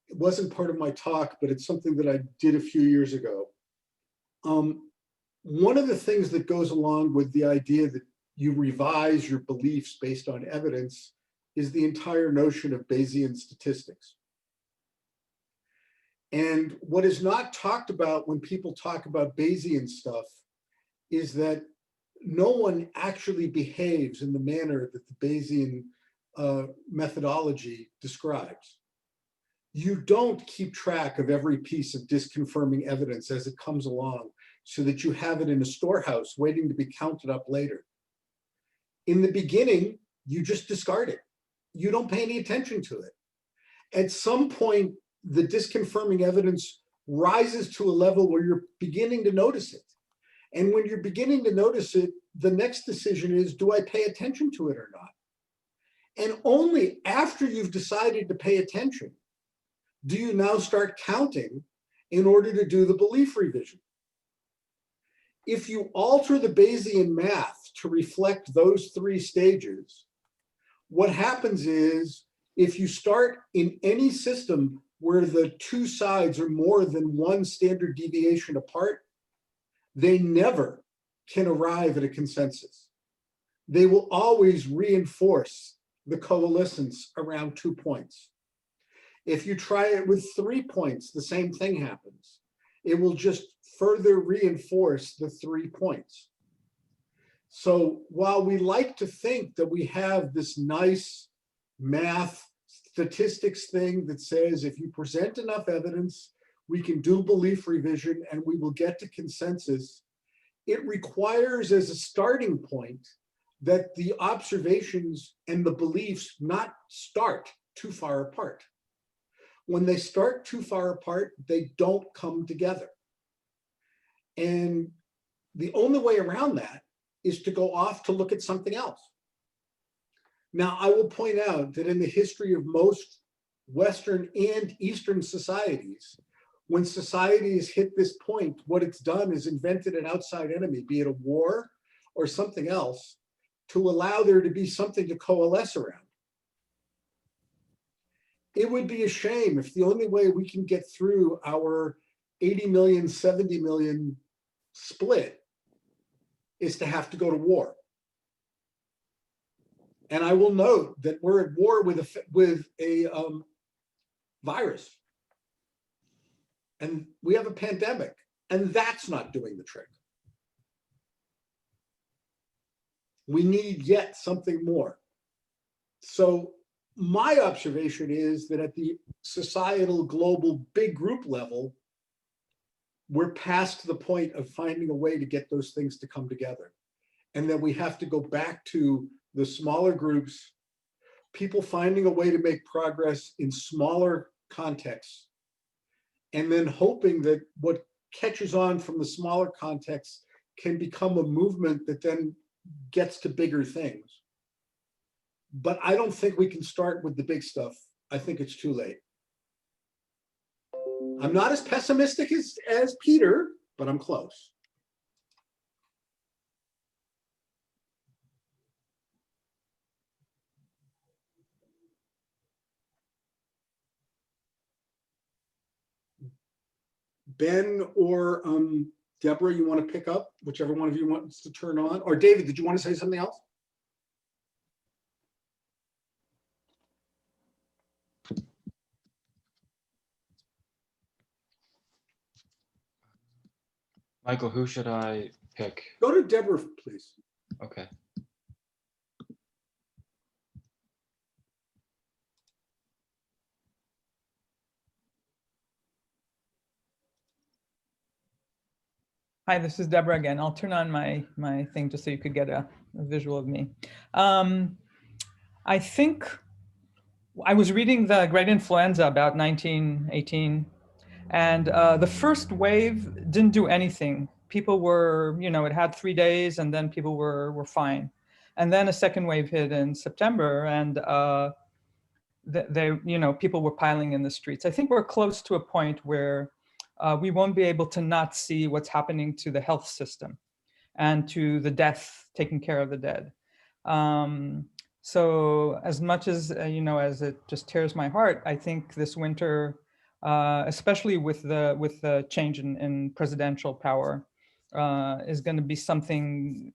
it wasn't part of my talk, but it's something that I did a few years ago. One of the things that goes along with the idea that you revise your beliefs based on evidence is the entire notion of Bayesian statistics. And what is not talked about when people talk about Bayesian stuff is that no one actually behaves in the manner that the Bayesian methodology describes. You don't keep track of every piece of disconfirming evidence as it comes along so that you have it in a storehouse waiting to be counted up later. In the beginning, you just discard it. You don't pay any attention to it. At some point, the disconfirming evidence rises to a level where you're beginning to notice it. And when you're beginning to notice it, the next decision is, do I pay attention to it or not? And only after you've decided to pay attention do you now start counting in order to do the belief revision. If you alter the Bayesian math to reflect those three stages, what happens is, if you start in any system where the two sides are more than one standard deviation apart, they never can arrive at a consensus. They will always reinforce the coalescence around 2 points. If you try it with 3 points, the same thing happens. It will just further reinforce the 3 points. So while we like to think that we have this nice math statistics thing that says if you present enough evidence, we can do belief revision and we will get to consensus, it requires as a starting point that the observations and the beliefs not start too far apart. When they start too far apart, they don't come together. And the only way around that is to go off to look at something else. Now, I will point out that in the history of most Western and Eastern societies, when society has hit this point, what it's done is invented an outside enemy, be it a war or something else, to allow there to be something to coalesce around. It would be a shame if the only way we can get through our 80 million, 70 million split is to have to go to war. And I will note that we're at war with a virus. And we have a pandemic, and that's not doing the trick. We need yet something more. So my observation is that at the societal, global, big group level, we're past the point of finding a way to get those things to come together. And then we have to go back to the smaller groups people finding a way to make progress in smaller contexts, and then hoping that what catches on from the smaller contexts can become a movement that then gets to bigger things. But I don't think we can start with the big stuff. I think it's too late. I'm not as pessimistic as Peter, but I'm close. Ben or Deborah, you want to pick up? Whichever one of you wants to turn on. Or David, did you want to say something else? Michael, who should I pick? Go to Deborah, please. Okay. Hi, this is Deborah again. I'll turn on my thing just so you could get a visual of me. I think I was reading The Great Influenza about 1918, and the first wave didn't do anything. People were, it had 3 days, and then people were fine. And then a second wave hit in September, and people were piling in the streets. I think we're close to a point where we won't be able to not see what's happening to the health system and to the death, taking care of the dead. So as much as, as it just tears my heart, I think this winter, especially with the change in presidential power, is going to be something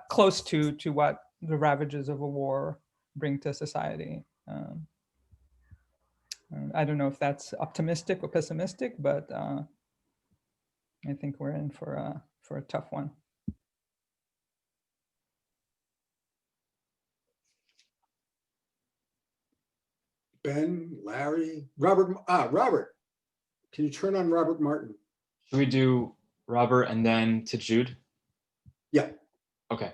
close to what the ravages of a war bring to society. I don't know if that's optimistic or pessimistic, but I think we're in for a tough one. Ben, Larry, Robert. Robert, can you turn on Robert Martin? Should we do Robert and then to Jude? Yeah. Okay.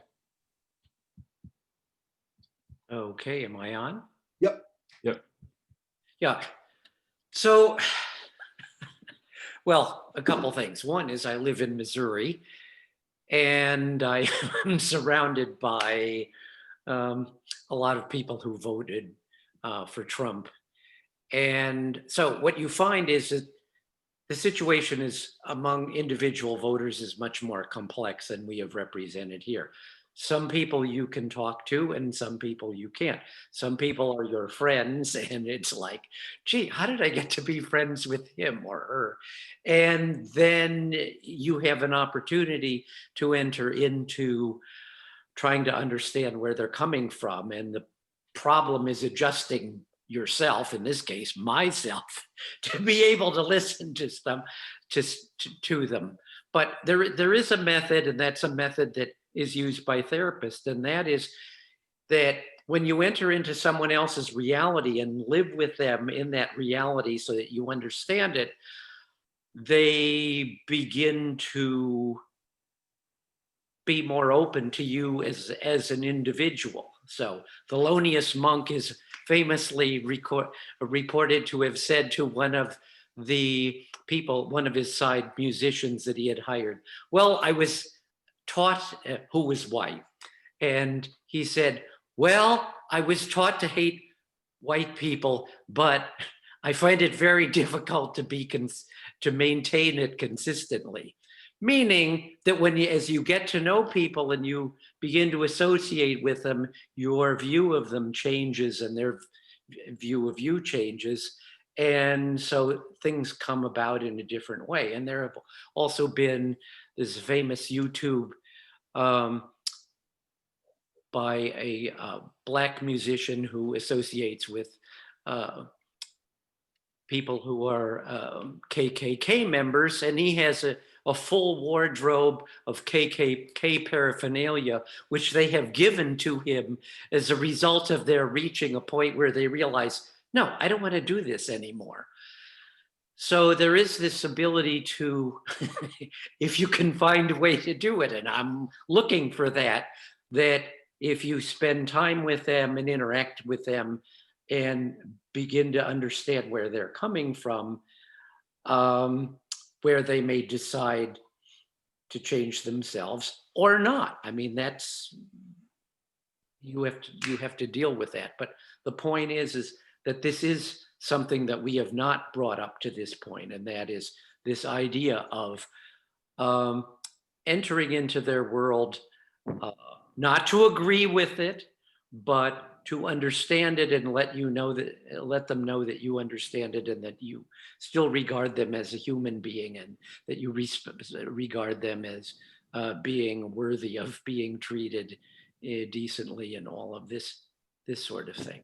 Okay, am I on? Yep. Yep. Yeah. So, well, a couple things. One is I live in Missouri, and I am surrounded by a lot of people who voted for Trump. And so what you find is that the situation is among individual voters is much more complex than we have represented here. Some people you can talk to and some people you can't. Some people are your friends and it's like, gee, how did I get to be friends with him or her? And then you have an opportunity to enter into trying to understand where they're coming from. And the problem is adjusting yourself, in this case, myself, to be able to listen to them, to them. But there is a method, and that's a method that is used by therapists, and that is that when you enter into someone else's reality and live with them in that reality so that you understand it, they begin to be more open to you as an individual. So Thelonious Monk is famously reported to have said to one of the people, one of his side musicians that he had hired, well, I was taught, who was white, and he said, well, I was taught to hate white people, but I find it very difficult to maintain it consistently. Meaning that as you get to know people and you begin to associate with them, your view of them changes and their view of you changes. And so things come about in a different way. And there have also been this famous YouTube by a Black musician who associates with people who are KKK members, and he has a full wardrobe of KKK paraphernalia, which they have given to him as a result of their reaching a point where they realize, no, I don't want to do this anymore. So there is this ability to, if you can find a way to do it, and I'm looking for that if you spend time with them and interact with them and begin to understand where they're coming from, where they may decide to change themselves or not. I mean, that's, you have to deal with that. But the point is that this is something that we have not brought up to this point, and that is this idea of entering into their world, not to agree with it, but to understand it and let them know that you understand it and that you still regard them as a human being, and that you regard them as being worthy of being treated decently, and all of this sort of thing.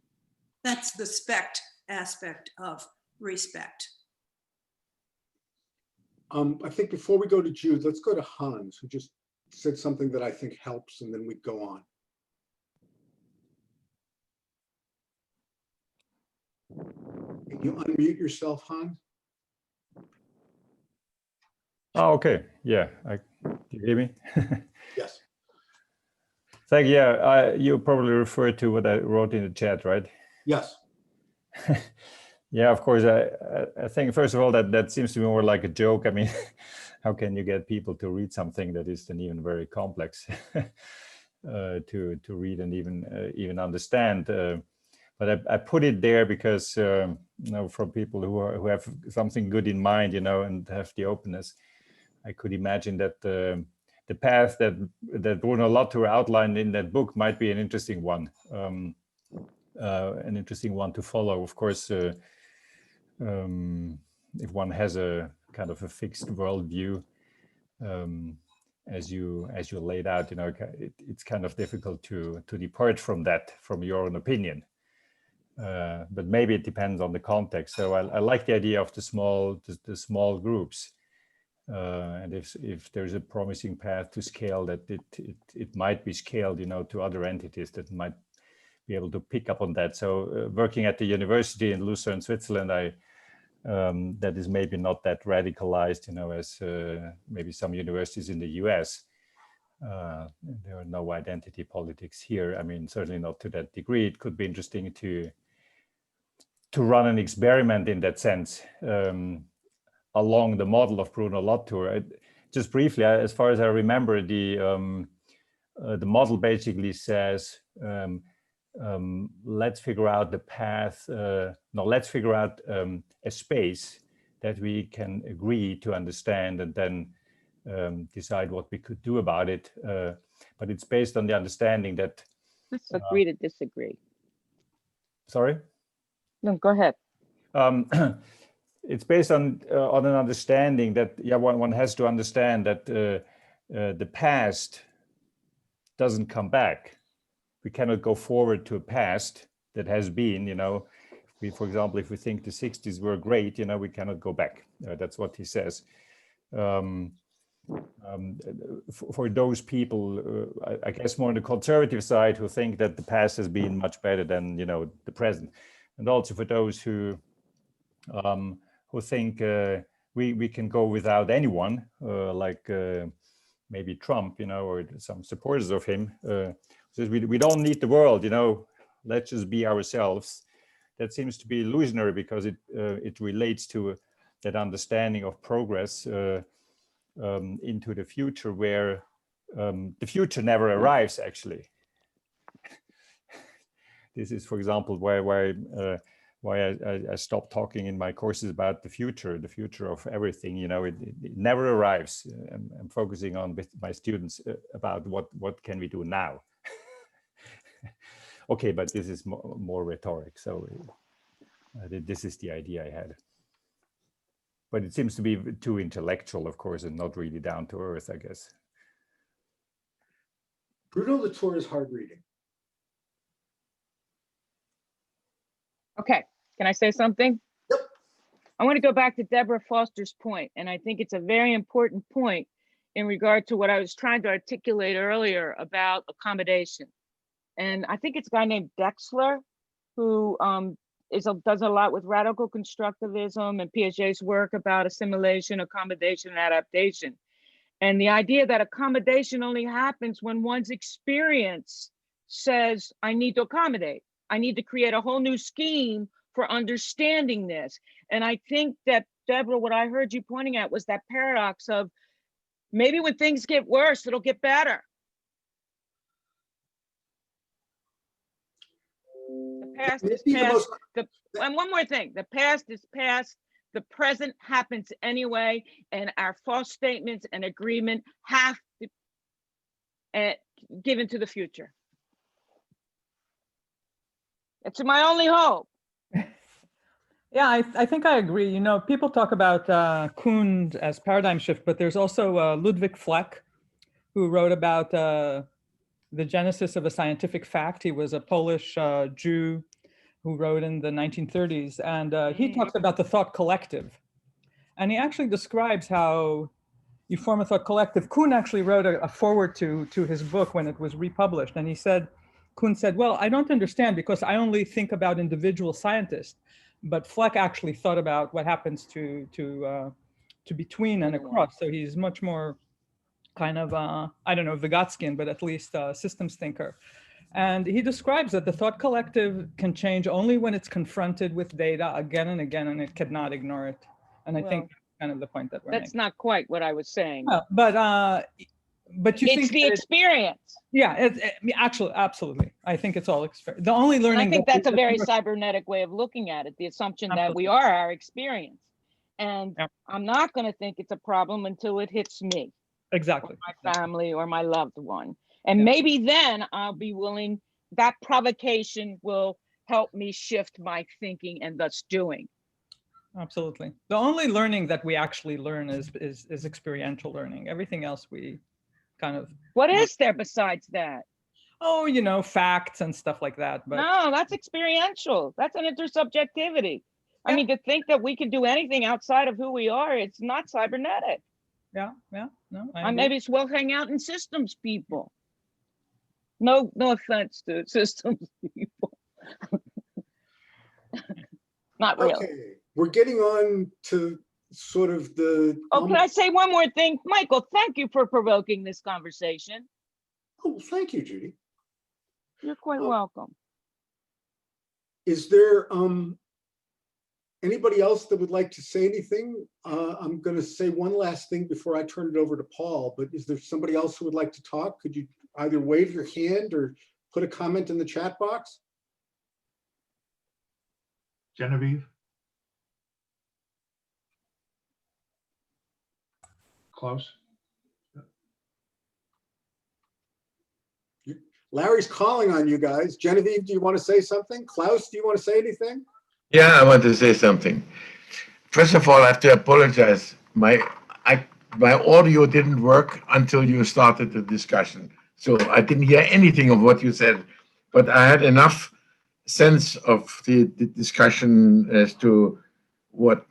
That's the spect aspect of respect. I think before we go to Jude, let's go to Hans, who just said something that I think helps, and then we go on. Can you unmute yourself, Hans? Oh, okay. Yeah. Do you hear me? Yes. Thank you. Yeah, you probably referred to what I wrote in the chat, right? Yes. Yeah, of course. I think, first of all, that seems to be more like a joke. I mean, how can you get people to read something that is then even very complex to read and even understand? But I put it there because, you know, from people who have something good in mind, you know, and have the openness, I could imagine that the path that Bruno Latour outlined in that book might be an interesting one to follow. Of course, if one has a kind of a fixed worldview, as you laid out, you know, it's kind of difficult to depart from that, from your own opinion. But maybe it depends on the context. So I like the idea of the small groups. And if there's a promising path to scale, that it might be scaled, you know, to other entities that might be able to pick up on that. So working at the university in Lucerne, Switzerland, that is maybe not that radicalized, you know, as maybe some universities in the US. There are no identity politics here. I mean, certainly not to that degree. It could be interesting to run an experiment in that sense. Along the model of Bruno Latour. Just briefly, as far as I remember, the model basically says, let's figure out the path. No, let's figure out a space that we can agree to understand, and then decide what we could do about it. But it's based on the understanding that. Let's agree to disagree. Sorry? No, go ahead. It's based on an understanding that, yeah, one has to understand that the past doesn't come back. We cannot go forward to a past that has been, you know, for example, if we think the 60s were great, you know, we cannot go back. That's what he says. For those people, I guess more on the conservative side, who think that the past has been much better than, you know, the present. And also for those who think we can go without anyone, like maybe Trump, you know, or some supporters of him, says we don't need the world, you know, let's just be ourselves. That seems to be illusionary, because it relates to that understanding of progress into the future, where the future never arrives, actually. This is, for example, why I stopped talking in my courses about the future of everything. You know, it never arrives. I'm focusing on with my students about what can we do now. Okay, but this is more rhetoric. So this is the idea I had. But it seems to be too intellectual, of course, and not really down to earth, I guess. Bruno Latour is hard reading. Okay, can I say something? Yep. I want to go back to Deborah Foster's point, and I think it's a very important point in regard to what I was trying to articulate earlier about accommodation. And I think it's a guy named Dexler who does a lot with radical constructivism and Piaget's work about assimilation, accommodation, and adaptation. And the idea that accommodation only happens when one's experience says, I need to accommodate. I need to create a whole new scheme for understanding this. And I think that, Deborah, what I heard you pointing at was that paradox of maybe when things get worse, it'll get better. The past is past. And one more thing, the past is past. The present happens anyway, and our false statements and agreement have to give into the future. It's my only hope. Yeah, I think I agree. You know, people talk about Kuhn as paradigm shift, but there's also Ludwig Fleck, who wrote about the genesis of a scientific fact. He was a Polish Jew who wrote in the 1930s, and he talks about the thought collective. And he actually describes how you form a thought collective. Kuhn actually wrote a foreword to his book when it was republished. And he said, Kuhn said, well, I don't understand because I only think about individual scientists. But Fleck actually thought about what happens to between and across. So he's much more kind of, I don't know, Vygotskian, but at least a systems thinker. And he describes that the thought collective can change only when it's confronted with data again and again, and it cannot ignore it. And I think that's kind of the point that we're making. That's not quite what I was saying. Well, but you it's think the experience. Yeah, actually, absolutely. I think it's all experience. The only learning. And I think that's a very cybernetic way of looking at it. The assumption that we are our experience, and I'm not going to think it's a problem until it hits me. Exactly. Or my family or my loved one, and maybe then I'll be willing. That provocation will help me shift my thinking and thus doing. Absolutely. The only learning that we actually learn is experiential learning. Everything else we kind of. What is there besides that? Oh, you know, facts and stuff like that. But no, that's experiential. That's an intersubjectivity. I mean, to think that we can do anything outside of who we are, it's not cybernetic. Yeah. No, maybe it's well hang out in systems people. No offense to systems people. Not really. Okay, we're getting on to sort of the. Oh, can I say one more thing? Michael, thank you for provoking this conversation. Oh, thank you, Judy. You're quite welcome. Is there anybody else that would like to say anything? I'm going to say one last thing before I turn it over to Paul, but is there somebody else who would like to talk? Could you either wave your hand or put a comment in the chat box? Genevieve? Klaus? Larry's calling on you guys. Genevieve, do you want to say something? Klaus, do you want to say anything? Yeah, I want to say something. First of all, I have to apologize. My audio didn't work until you started the discussion. So I didn't hear anything of what you said, but I had enough sense of the discussion as to what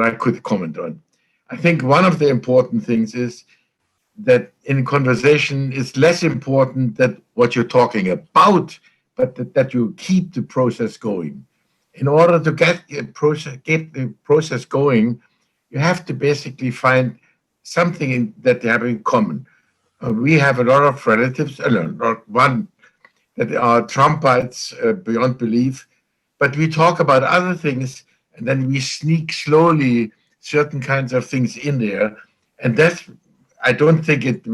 I could comment on. I think one of the important things is that in conversation, it's less important that what you're talking about, but that you keep the process going. In order to get the process going, you have to basically find something that they have in common. We have a lot of relatives, not one, that are Trumpites beyond belief, but we talk about other things, and then we sneak slowly certain kinds of things in there, and that's, I don't think it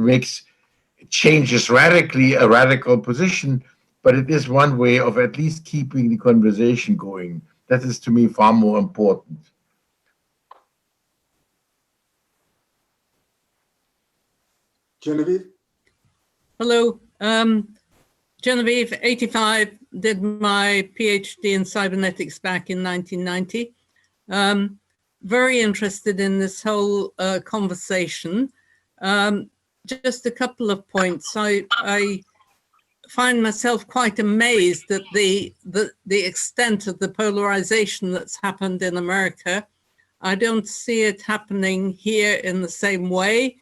changes radically a radical position, but it is one way of at least keeping the conversation going. That is, to me, far more important. Genevieve? Hello. Genevieve, 85, did my PhD in cybernetics back in 1990. Very interested in this whole conversation. Just a couple of points. I find myself quite amazed at the extent of the polarization that's happened in America. I don't see it happening here in the same way.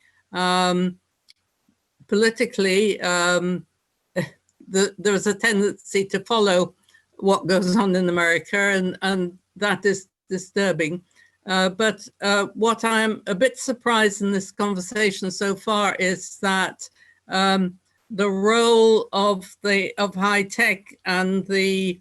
Politically, there's a tendency to follow what goes on in America, and that is disturbing. But what I'm a bit surprised in this conversation so far is that role of high tech and the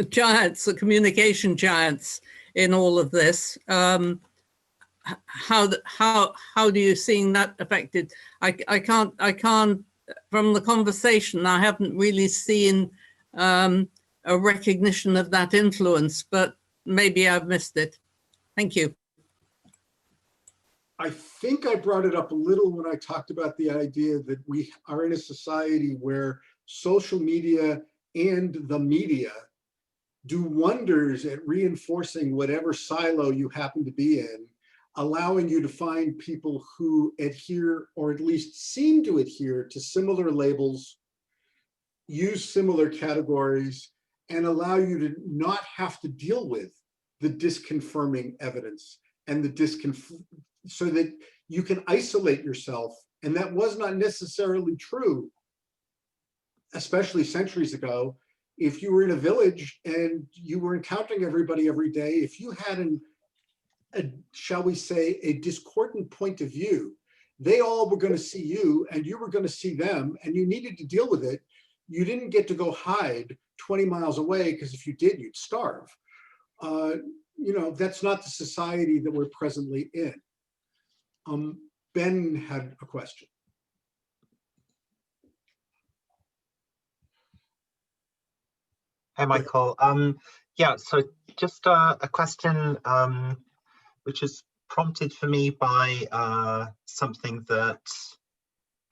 giants, the communication giants in all of this. How do you see that affected? I can't from the conversation, I haven't really seen a recognition of that influence, but maybe I've missed it. Thank you. I think I brought it up a little when I talked about the idea that we are in a society where social media and the media do wonders at reinforcing whatever silo you happen to be in, allowing you to find people who adhere, or at least seem to adhere, to similar labels, use similar categories, and allow you to not have to deal with the disconfirming evidence and the so that you can isolate yourself. And that was not necessarily true, especially centuries ago. If you were in a village and you were encountering everybody every day, if you had shall we say, a discordant point of view, they all were going to see you and you were going to see them, and you needed to deal with it. You didn't get to go hide 20 miles away, because if you did, you'd starve. That's not the society that we're presently in. Ben had a question. Hey, Michael. Yeah, so just a question which is prompted for me by something that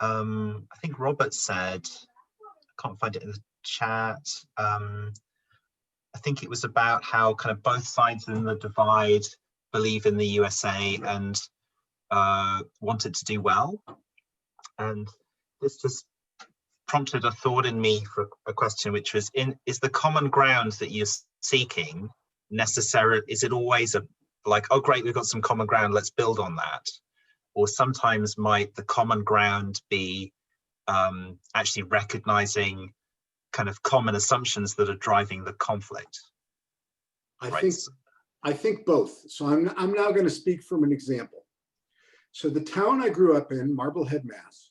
I think Robert said. I can't find it in the chat. I think it was about how kind of both sides in the divide believe in the USA and want it to do well. And this just prompted a thought in me for a question, which was, is the common ground that you're seeking necessary? Is it always like, oh great, we've got some common ground, let's build on that? Or sometimes might the common ground be actually recognizing kind of common assumptions that are driving the conflict? I think both. So I'm now going to speak from an example. So the town I grew up in, Marblehead, Mass,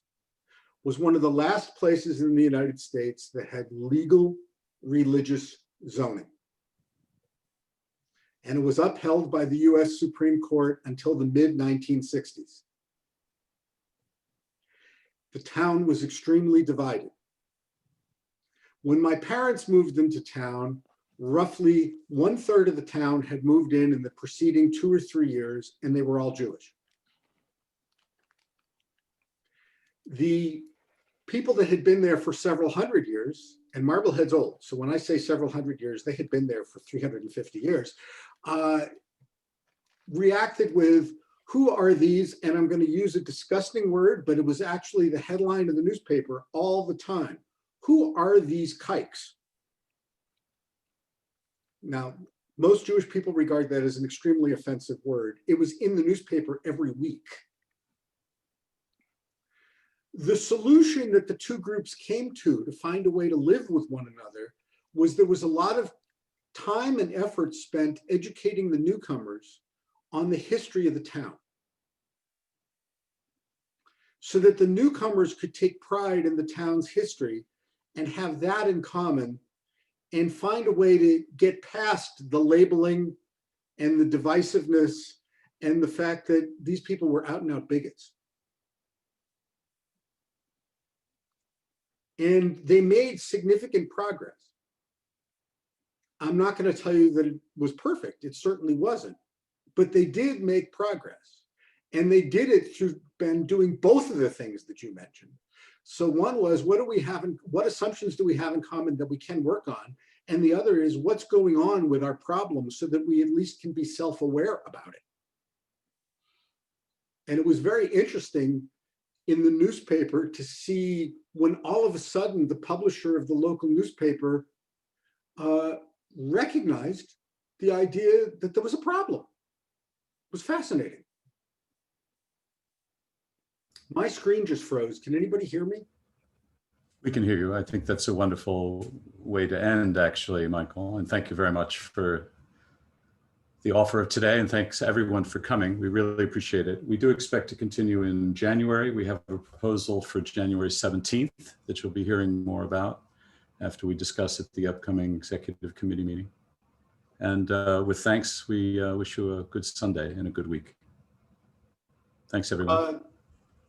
was one of the last places in the United States that had legal religious zoning. And it was upheld by the US Supreme Court until the mid-1960s. The town was extremely divided. When my parents moved into town, roughly 1/3 of the town had moved in the preceding 2 or 3 years, and they were all Jewish. The people that had been there for several hundred years, and Marblehead's old, so when I say several hundred years, they had been there for 350 years, reacted with, who are these? And I'm going to use a disgusting word, but it was actually the headline of the newspaper all the time. Who are these kikes? Now, most Jewish people regard that as an extremely offensive word. It was in the newspaper every week. The solution that the two groups came to find a way to live with one another was there was a lot of time and effort spent educating the newcomers on the history of the town, so that the newcomers could take pride in the town's history and have that in common, and find a way to get past the labeling and the divisiveness and the fact that these people were out and out bigots. And they made significant progress. I'm not going to tell you that it was perfect. It certainly wasn't, but they did make progress. And they did it through doing both of the things that you mentioned. So one was, what assumptions do we have in common that we can work on? And the other is, what's going on with our problems so that we at least can be self-aware about it. And it was very interesting in the newspaper to see when all of a sudden the publisher of the local newspaper recognized the idea that there was a problem. It was fascinating. My screen just froze. Can anybody hear me? We can hear you. I think that's a wonderful way to end, actually, Michael. And thank you very much for the offer of today, and thanks everyone for coming. We really appreciate it. We do expect to continue in January. We have a proposal for January 17th that you'll be hearing more about after we discuss at the upcoming executive committee meeting. And with thanks, we wish you a good Sunday and a good week. Thanks, everyone.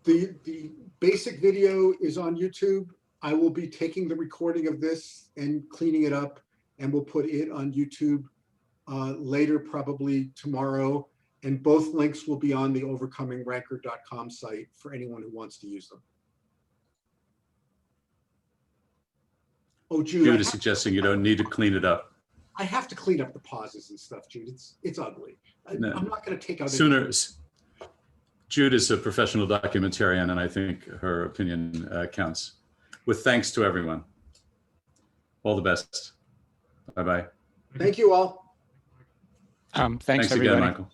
The basic video is on YouTube. I will be taking the recording of this and cleaning it up, and we'll put it on YouTube later, probably tomorrow. And both links will be on the overcomingrancor.com site for anyone who wants to use them. Oh, Jude, Jude is suggesting you don't need to clean it up. I have to clean up the pauses and stuff, Jude. It's ugly. No. I'm not going to take out Sooner. Jude is a professional documentarian, and I think her opinion counts. With thanks to everyone. All the best. Bye-bye. Thank you all. Thanks again, everybody. Michael.